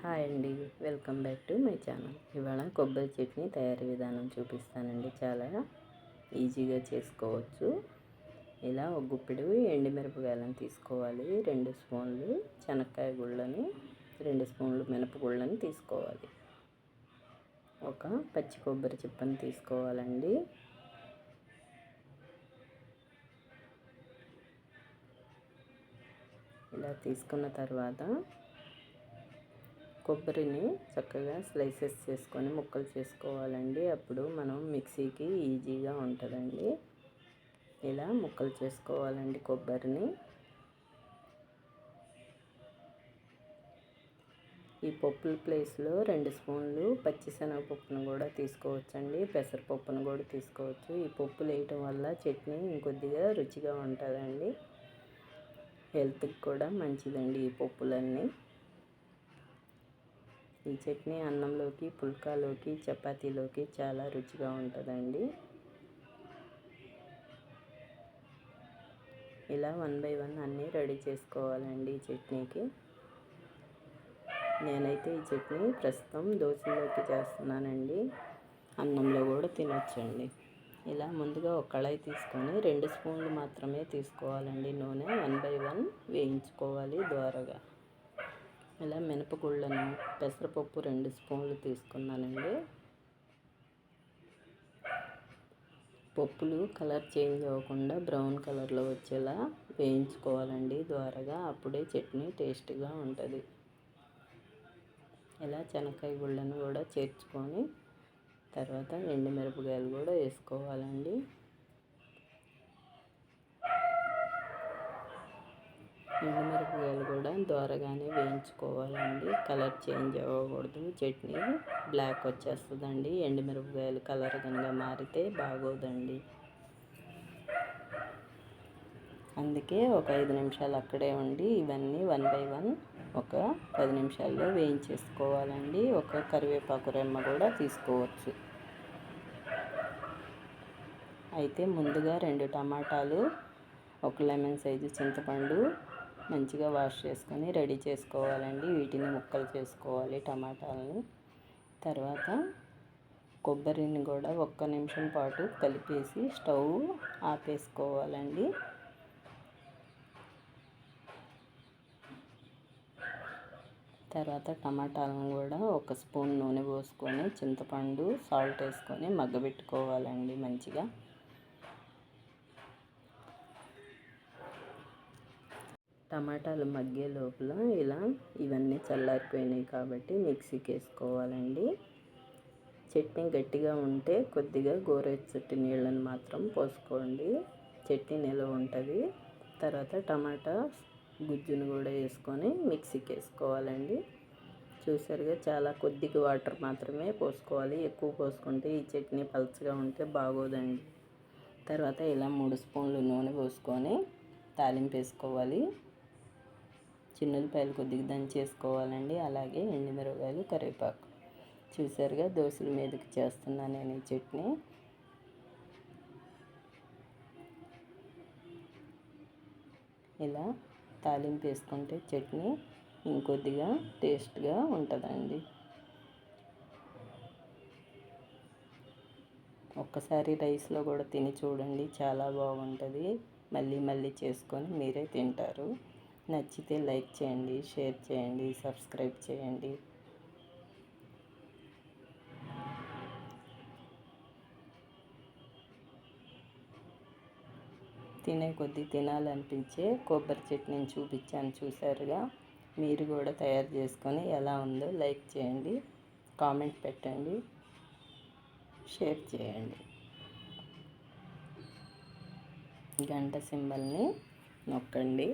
Hi అండి, welcome back to my channel. ఇవాళ కొబ్బరి చట్నీ తయారీ విధానం చూపిస్తానండి. చాలా ఈజీగా చేసుకోవచ్చు. ఇలా ఒక గుప్పెడు ఎండుమిరపకాయలను తీసుకోవాలి, 2 స్పూన్లు శనక్కాయ గుళ్ళని, 2 స్పూన్లు మినపగుళ్ళని తీసుకోవాలి. ఒక పచ్చి కొబ్బరి చిప్పని తీసుకోవాలండి. ఇలా తీసుకున్న తర్వాత కొబ్బరిని చక్కగా స్లైసెస్ చేసుకొని ముక్కలు చేసుకోవాలండి. అప్పుడు మనం మిక్సీకి ఈజీగా ఉంటుందండి. ఇలా ముక్కలు చేసుకోవాలండి కొబ్బరిని. ఈ పప్పుల ప్లేస్లో 2 స్పూన్లు పచ్చిశనగపప్పును కూడా తీసుకోవచ్చండి, పెసరపప్పును కూడా తీసుకోవచ్చు. ఈ పప్పులు వేయటం వల్ల చట్నీ ఇంకొద్దిగా రుచిగా ఉంటుందండి. హెల్త్కి కూడా మంచిదండి ఈ పప్పులన్నీ. ఈ చట్నీ అన్నంలోకి, పుల్కాలోకి, చపాతీలోకి చాలా రుచిగా ఉంటుందండి. ఇలా 1 బై 1 అన్నీ రెడీ చేసుకోవాలండి ఈ చట్నీకి. నేనైతే ఈ చట్నీ ప్రస్తుతం దోశలోకి చేస్తున్నానండి, అన్నంలో కూడా తినొచ్చండి. ఇలా ముందుగా ఒక కళాయి తీసుకొని 2 స్పూన్లు మాత్రమే తీసుకోవాలండి నూనె. 1 బై 1 వేయించుకోవాలి దోరగా. ఇలా మినపగుళ్ళను, పెసరపప్పు 2 స్పూన్లు తీసుకున్నానండి. పప్పులు కలర్ చేంజ్ అవ్వకుండా బ్రౌన్ కలర్లో వచ్చేలా వేయించుకోవాలండి దోరగా. అప్పుడే చట్నీ టేస్ట్గా ఉంటుంది. ఇలా శనక్కాయ గుళ్ళను కూడా చేర్చుకొని తర్వాత ఎండుమిరపకాయలు కూడా వేసుకోవాలండి. ఎండుమిరపకాయలు కూడా దోరగానే వేయించుకోవాలండి. కలర్ చేంజ్ అవ్వకూడదు, చట్నీ బ్లాక్ వచ్చేస్తుందండి. ఎండుమిరపకాయలు కలర్ కనుక మారితే బాగోదండి. అందుకే ఒక 5 నిమిషాలు అక్కడే ఉండి ఇవన్నీ 1 బై 1 ఒక 10 నిమిషాల్లో వేయించేసుకోవాలండి. ఒక కరివేపాకు రెమ్మ కూడా తీసుకోవచ్చు. అయితే ముందుగా 2 టమాటాలు, ఒక లెమన్ సైజు చింతపండు మంచిగా వాష్ చేసుకొని రెడీ చేసుకోవాలండి. వీటిని ముక్కలు చేసుకోవాలి టమాటాలని. తర్వాత కొబ్బరిని కూడా 1 నిమిషం పాటు కలిపేసి స్టవ్ ఆపేసుకోవాలండి. తర్వాత టమాటాలను కూడా 1 స్పూన్ నూనె పోసుకొని చింతపండు, సాల్ట్ వేసుకొని మగ్గబెట్టుకోవాలండి మంచిగా. టమాటాలు మగ్గే లోపల ఇలా ఇవన్నీ చల్లారిపోయినాయి కాబట్టి మిక్సీకి వేసుకోవాలండి. చట్నీ గట్టిగా ఉంటే కొద్దిగా గోరువెచ్చటి నీళ్ళని మాత్రం పోసుకోండి, చట్నీ నిల్వ ఉంటుంది. తర్వాత టమాటా గుజ్జును కూడా వేసుకొని మిక్సీకి వేసుకోవాలండి. చూసారుగా, చాలా కొద్దిగా వాటర్ మాత్రమే పోసుకోవాలి. ఎక్కువ పోసుకుంటే ఈ చట్నీ పలుచగా ఉంటే బాగోదండి. తర్వాత ఇలా 3 స్పూన్లు నూనె పోసుకొని తాలింపు వేసుకోవాలి. చిన్నులపాయలు కొద్దిగా దంచేసుకోవాలండి. అలాగే ఎండుమిరపకాయలు, కరివేపాకు. చూసారుగా, దోశల మీదకి చేస్తున్నాను నేను ఈ చట్నీ. ఇలా తాలింపు వేసుకుంటే చట్నీ ఇంకొద్దిగా టేస్ట్గా ఉంటుందండి. ఒక్కసారి రైస్లో కూడా తిని చూడండి, చాలా బాగుంటుంది. మళ్ళీ మళ్ళీ చేసుకొని మీరే తింటారు. నచ్చితే లైక్ చేయండి, షేర్ చేయండి, సబ్స్క్రైబ్ చేయండి. తినే కొద్దీ తినాలనిపించే కొబ్బరి చట్నీని చూపించాను, చూసారుగా. మీరు కూడా తయారు చేసుకొని ఎలా ఉందో లైక్ చేయండి, కామెంట్ పెట్టండి, షేర్ చేయండి. గంట సింబల్ని నొక్కండి.